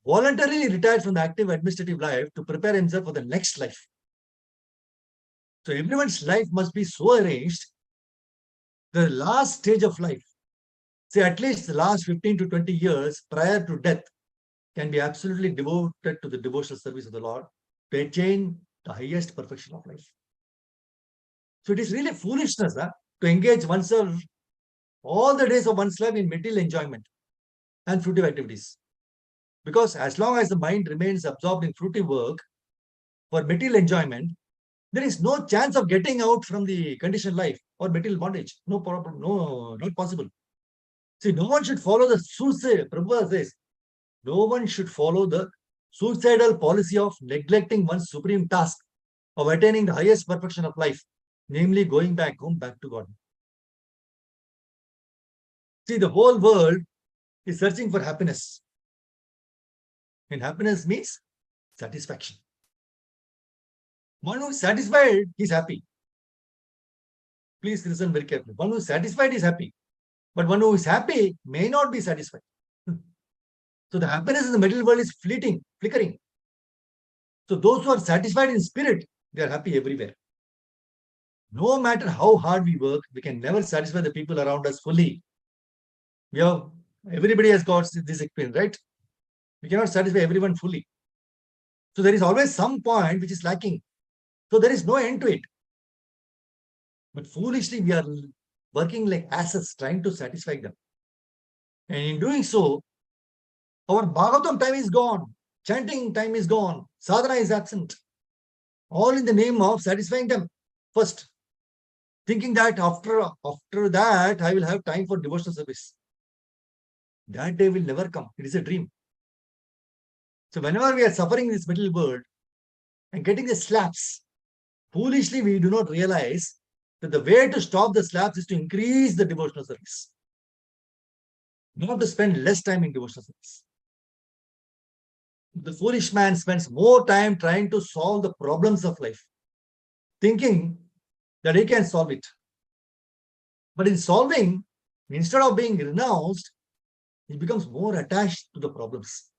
voluntarily retired from the active administrative life to prepare himself for the next life. So everyone's life must be so arranged, the last stage of life, say at least the last 15 to 20 years prior to death, can be absolutely devoted to the devotional service of the Lord to attain the highest perfection of life. So it is really foolishness to engage oneself all the days of one's life in material enjoyment and fruitive activities. Because as long as the mind remains absorbed in fruitive work for material enjoyment, there is no chance of getting out from the conditioned life or material bondage. No problem, no, not possible. See, no one should follow the suicide. Prabhupada says, no one should follow the suicidal policy of neglecting one's supreme task of attaining the highest perfection of life, namely going back home, back to God. See, the whole world is searching for happiness. And happiness means satisfaction. One who is satisfied is happy. Please listen very carefully. One who is satisfied is happy. But one who is happy may not be satisfied. So the happiness in the material world is fleeting, flickering. So those who are satisfied in spirit, they are happy everywhere. No matter how hard we work, we can never satisfy the people around us fully. Everybody has got this experience, right? We cannot satisfy everyone fully. So there is always some point which is lacking. So there is no end to it. But foolishly, we are working like asses trying to satisfy them. And in doing so, Our Bhagavatam time is gone. Chanting time is gone. Sadhana is absent. All in the name of satisfying them first. Thinking that after that, I will have time for devotional service. That day will never come. It is a dream. So whenever we are suffering in this material world and getting the slaps, foolishly we do not realize that the way to stop the slaps is to increase the devotional service. Not to spend less time in devotional service. The foolish man spends more time trying to solve the problems of life, thinking that he can solve it. But in solving, instead of being renounced, he becomes more attached to the problems.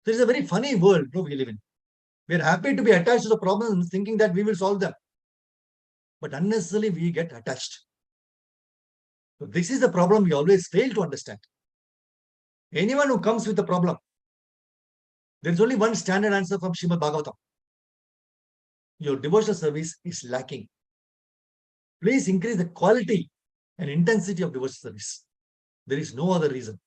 So it's a very funny world we live in. We are happy to be attached to the problems, thinking that we will solve them. But unnecessarily, we get attached. So this is the problem we always fail to understand. Anyone who comes with a problem, there is only one standard answer from Srimad Bhagavatam. Your devotional service is lacking. Please increase the quality and intensity of devotional service. There is no other reason.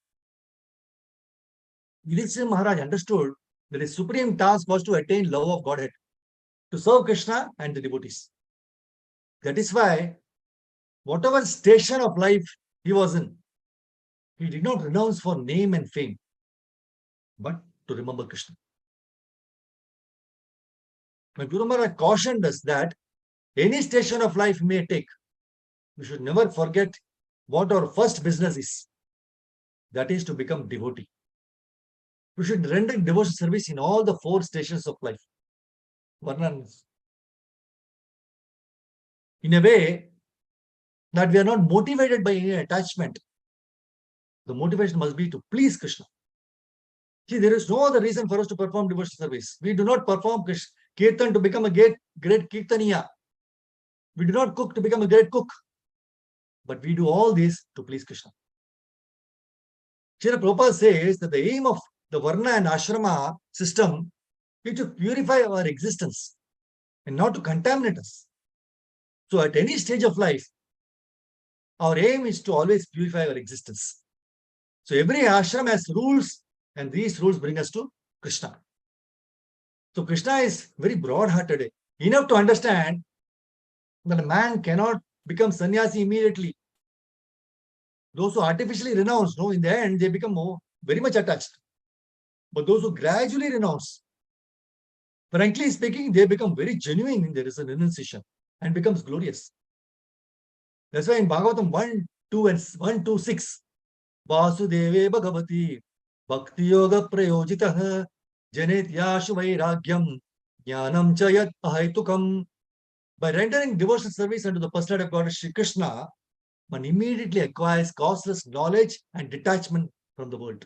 Yudhishthira Maharaj understood that his supreme task was to attain love of Godhead, to serve Krishna and the devotees. That is why, whatever station of life he was in, he did not renounce for name and fame, but to remember Krishna. My Guru Maharaj cautioned us that any station of life we may take, we should never forget what our first business is. That is to become devotee. We should render devotional service in all the 4 stations of life. Varnanas. In a way that we are not motivated by any attachment. The motivation must be to please Krishna. See, there is no other reason for us to perform devotional service. We do not perform kirtan to become a great kirtaniya. We do not cook to become a great cook. But we do all this to please Krishna. Srila Prabhupada says that the aim of the Varna and Ashrama system is to purify our existence and not to contaminate us. So at any stage of life, our aim is to always purify our existence. So every ashram has rules, and these rules bring us to Krishna. So Krishna is very broad-hearted, enough to understand that a man cannot become sannyasi immediately. Those who artificially renounce, in the end, they become very much attached. But those who gradually renounce, frankly speaking, they become very genuine in their renunciation and becomes glorious. That's why in Bhagavatam 1:2 Vasudeve Bhagavati Bhakti Yoga Prayojitah Janetyashu Vairagyam Jnanam Chayat Ahaitukam. By rendering devotional service unto the personality of God Shri Krishna, one immediately acquires causeless knowledge and detachment from the world.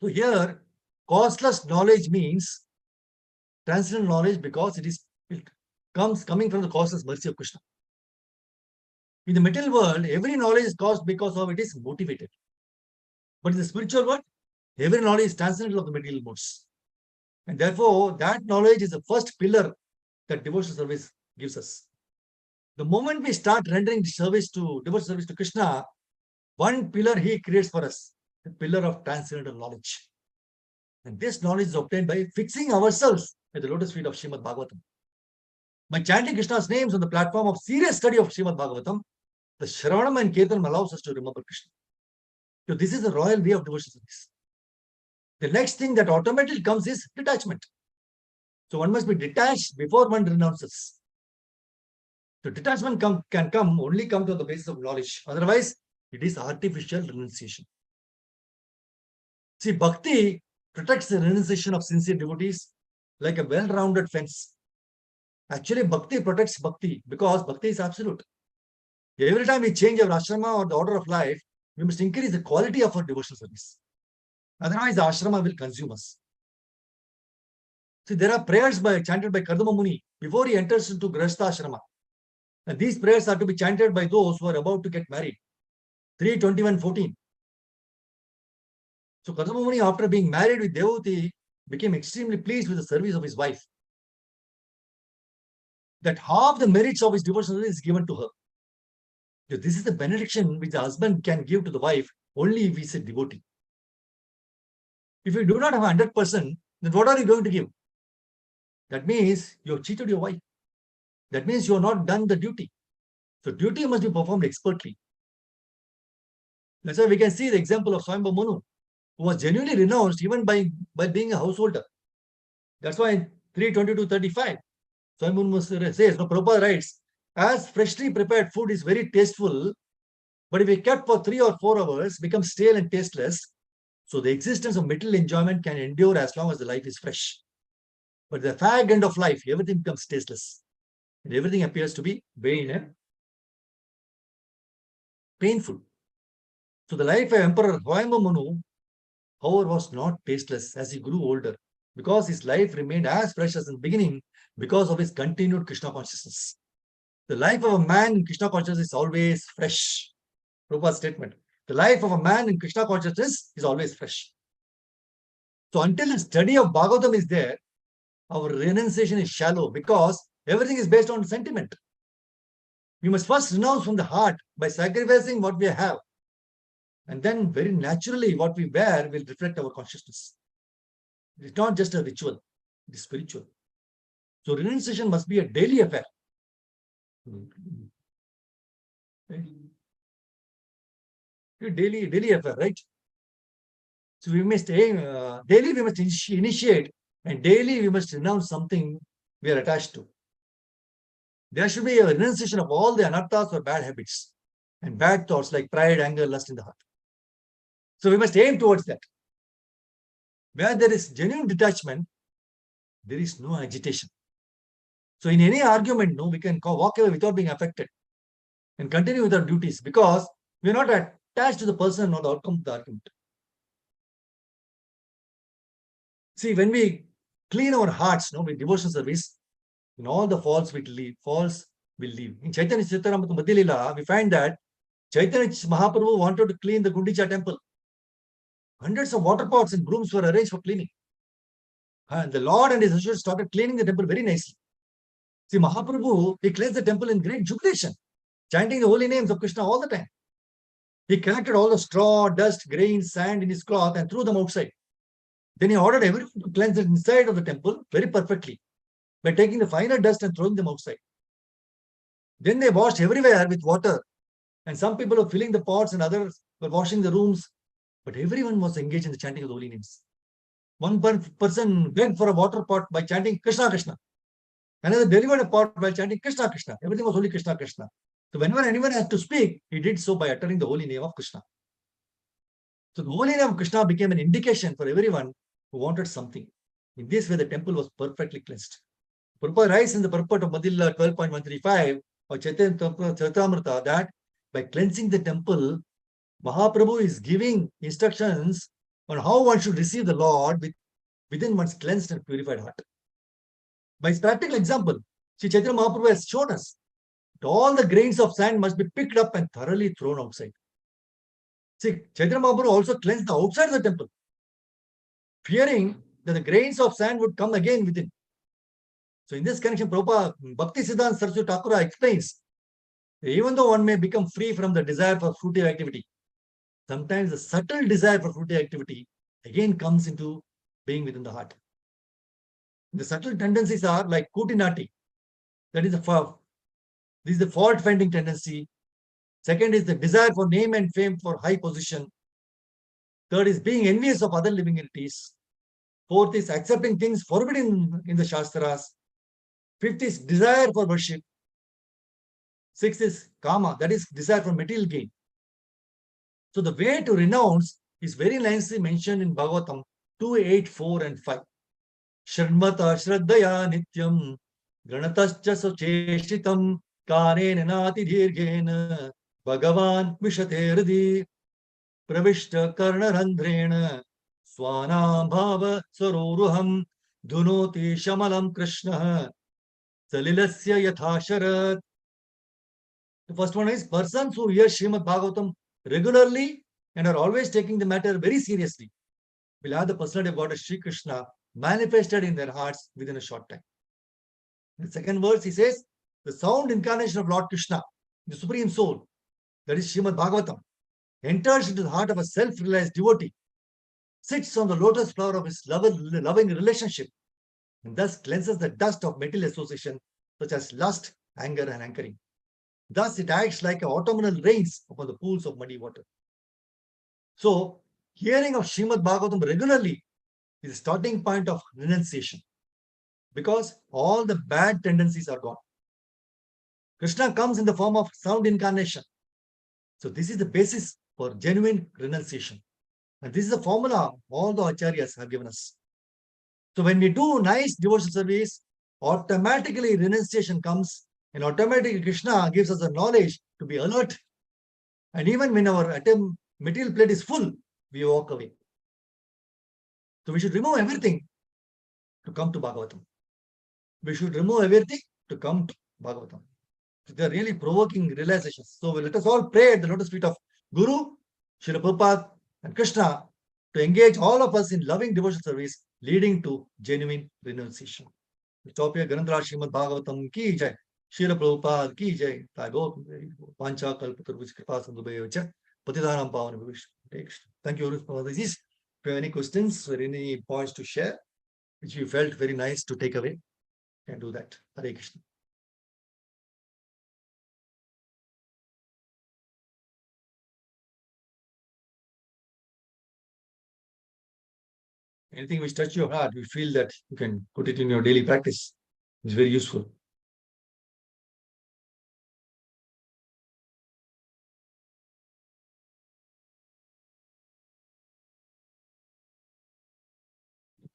So here, causeless knowledge means transcendental knowledge because it comes coming from the causeless mercy of Krishna. In the material world, every knowledge is caused because of it is motivated. But in the spiritual world, every knowledge is transcendental of the material modes. And therefore, that knowledge is the first pillar that devotional service gives us. The moment we start rendering devotional service to Krishna, one pillar he creates for us, the pillar of transcendental knowledge. And this knowledge is obtained by fixing ourselves at the lotus feet of Srimad Bhagavatam. By chanting Krishna's names on the platform of serious study of Srimad Bhagavatam, the Shravanam and Kirtanam allows us to remember Krishna. So this is the royal way of devotional service. The next thing that automatically comes is detachment. So one must be detached before one renounces. So detachment can only come to the basis of knowledge. Otherwise, it is artificial renunciation. See, bhakti protects the renunciation of sincere devotees like a well-rounded fence. Actually, bhakti protects bhakti because bhakti is absolute. Every time we change our ashrama or the order of life, we must increase the quality of our devotional service. Otherwise, the ashrama will consume us. See, there are prayers chanted by Kardama Muni before he enters into Grihastha ashrama. And these prayers are to be chanted by those who are about to get married. 3:21:14. So Kardama Muni, after being married with Devavati, became extremely pleased with the service of his wife. That half the merits of his devotional service is given to her. So this is the benediction which the husband can give to the wife only if he is a devotee. If you do not have 100%, then what are you going to give? That means you have cheated your wife. That means you have not done the duty. So duty must be performed expertly. That's why we can see the example of Swayambhu Manu, who was genuinely renounced even by being a householder. That's why in 3:22:35, Swayambhu Manu says, no, Prabhupada writes, as freshly prepared food is very tasteful, but if it kept for 3 or 4 hours, becomes stale and tasteless. So the existence of material enjoyment can endure as long as the life is fresh. But the fag end of life, everything becomes tasteless. And everything appears to be vain and painful. So the life of Emperor Swayambhu Manu, however, was not tasteless as he grew older, because his life remained as fresh as in the beginning because of his continued Krishna consciousness. The life of a man in Krishna consciousness is always fresh. Prabhupada's statement. The life of a man in Krishna consciousness is always fresh. So until the study of Bhagavatam is there, our renunciation is shallow because everything is based on sentiment. We must first renounce from the heart by sacrificing what we have. And then very naturally what we wear will reflect our consciousness. It's not just a ritual, it is spiritual. So renunciation must be a daily affair. Daily affair, right? So we must aim, daily we must initiate, and daily we must renounce something we are attached to. There should be a renunciation of all the anarthas or bad habits and bad thoughts like pride, anger, lust in the heart. So we must aim towards that. Where there is genuine detachment, there is no agitation. So in any argument, no, we can walk away without being affected and continue with our duties because we are not attached to the person or the outcome of the argument. See, when we clean our hearts, with devotional service, in all the faults will leave. In Chaitanya Charitamrita Madhya Leela, we find that Chaitanya Mahaprabhu wanted to clean the Gundicha temple. Hundreds of water pots and brooms were arranged for cleaning. And the Lord and his associates started cleaning the temple very nicely. See, Mahaprabhu, he cleansed the temple in great jubilation, chanting the holy names of Krishna all the time. He collected all the straw, dust, grains, sand in his cloth and threw them outside. Then he ordered everyone to cleanse the inside of the temple very perfectly by taking the finer dust and throwing them outside. Then they washed everywhere with water. And some people were filling the pots and others were washing the rooms. But everyone was engaged in the chanting of the holy names. One person went for a water pot by chanting Krishna Krishna. Another delivered a pot by chanting Krishna Krishna. Everything was holy Krishna Krishna. So whenever anyone had to speak, he did so by uttering the holy name of Krishna. So the holy name of Krishna became an indication for everyone who wanted something. In this way, the temple was perfectly cleansed. Prabhupada writes in the purport of Madhya 12.135 of Chaitanya Charitamrita that by cleansing the temple, Mahaprabhu is giving instructions on how one should receive the Lord within one's cleansed and purified heart. By his practical example, Sri Chaitanya Mahaprabhu has shown us that all the grains of sand must be picked up and thoroughly thrown outside. See, Chaitanya Mahaprabhu also cleansed the outside of the temple, fearing that the grains of sand would come again within. So in this connection, Prabhupada Bhakti Siddhanta Saraswati Thakura explains that even though one may become free from the desire for fruitive activity, sometimes the subtle desire for fruitive activity again comes into being within the heart. The subtle tendencies are like kutinati, that is this is the fault-finding tendency. Second is the desire for name and fame for high position. Third is being envious of other living entities. Fourth is accepting things forbidden in the Shastras. Fifth is desire for worship. Sixth is kama, that is desire for material gain. So the way to renounce is very nicely mentioned in Bhagavatam 2:8, 4 and 5. Shradmata Shraddaya Nityam Ganatascha Socheshitam Kanena Nati Dirghena Bhagavan Vishate Hridi Pravishta Karnarandrena Swanam Bhava Saroruham Dhunoti Shamalam Krishna Salilasya Yathasharat. The first one is persons who hear Srimad Bhagavatam regularly and are always taking the matter very seriously will have the personality of God Sri Krishna manifested in their hearts within a short time. In the second verse, he says, the sound incarnation of Lord Krishna, the Supreme Soul, that is Srimad Bhagavatam, enters into the heart of a self-realized devotee. sits on the lotus flower of his loving relationship and thus cleanses the dust of material association such as lust, anger, and anchoring. Thus, it acts like autumnal rains upon the pools of muddy water. So, hearing of Srimad Bhagavatam regularly is the starting point of renunciation because all the bad tendencies are gone. Krishna comes in the form of sound incarnation. So, this is the basis for genuine renunciation. And this is the formula all the acharyas have given us. So, when we do nice devotional service, automatically renunciation comes and automatically Krishna gives us the knowledge to be alert. And even when our material plate is full, we walk away. So we should remove everything to come to Bhagavatam. We should remove everything to come to Bhagavatam. So they are really provoking realizations. So let us all pray at the lotus feet of Guru, Srila Prabhupada, and Krishna to engage all of us in loving devotional service, leading to genuine renunciation. Stop here. Granthra Srimad Bhagavatam ki jai. Srila Prabhupada ki jai. Pancha kalpatarvich kripa sandubhayocha. Patidanam pavan bhavishya. Thank you, Prabhupada. If you have any questions or any points to share, which you felt very nice to take away, you can do that. Hare Krishna. Anything which touches your heart, you feel that you can put it in your daily practice. It's very useful.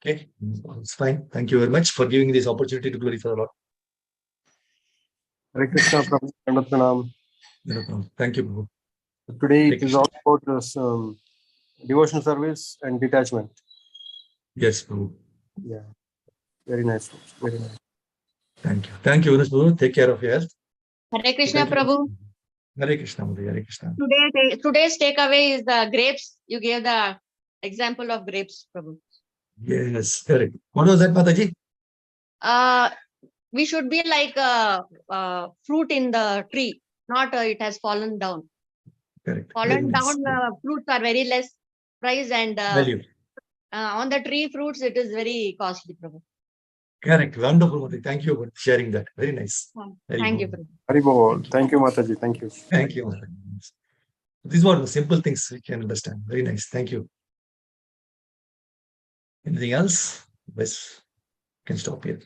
Okay, it's fine. Thank you very much for giving me this opportunity to glorify the Lord. Hare Krishna, Prabhu. Pranam. Thank you, Prabhu. Today Hare it is Krishna. all about this devotion service and detachment. Yes, Prabhu. Yeah, very nice. Very nice. Thank you. Thank you, Prabhu. Take care of your health. Hare Krishna, Thank you. Prabhu. Hare Krishna, Mother. Hare Krishna. Today's takeaway is the grapes. You gave the example of grapes, Prabhu. Yes, correct. What was that, Mataji? We should be like a fruit in the tree, not it has fallen down. Correct. Fallen Very nice. down fruits are very less price, and Value. on the tree fruits it is very costly, Prabhu. Correct. Wonderful, Mataji. Thank you for sharing that. Very nice. Very Thank you, good. Prabhu. Haribol. Thank you, Mataji. Thank you. Thank you, Mataji. These were the simple things we can understand. Very nice. Thank you. Anything else? Yes, can stop here.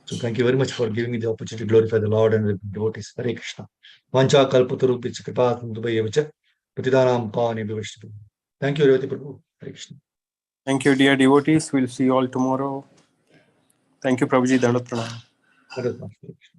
So thank you very much for giving me the opportunity to glorify the Lord and the devotees. Hare Krishna. Vancha kalpatarupicha kripa sindhuvayevacha patidanam pavane bhivishtu. Thank you, Revati Prabhu. Hare Krishna. Thank you, dear devotees. We'll see you all tomorrow. Thank you, Prabhuji. Dandat Pranam. Hare Krishna.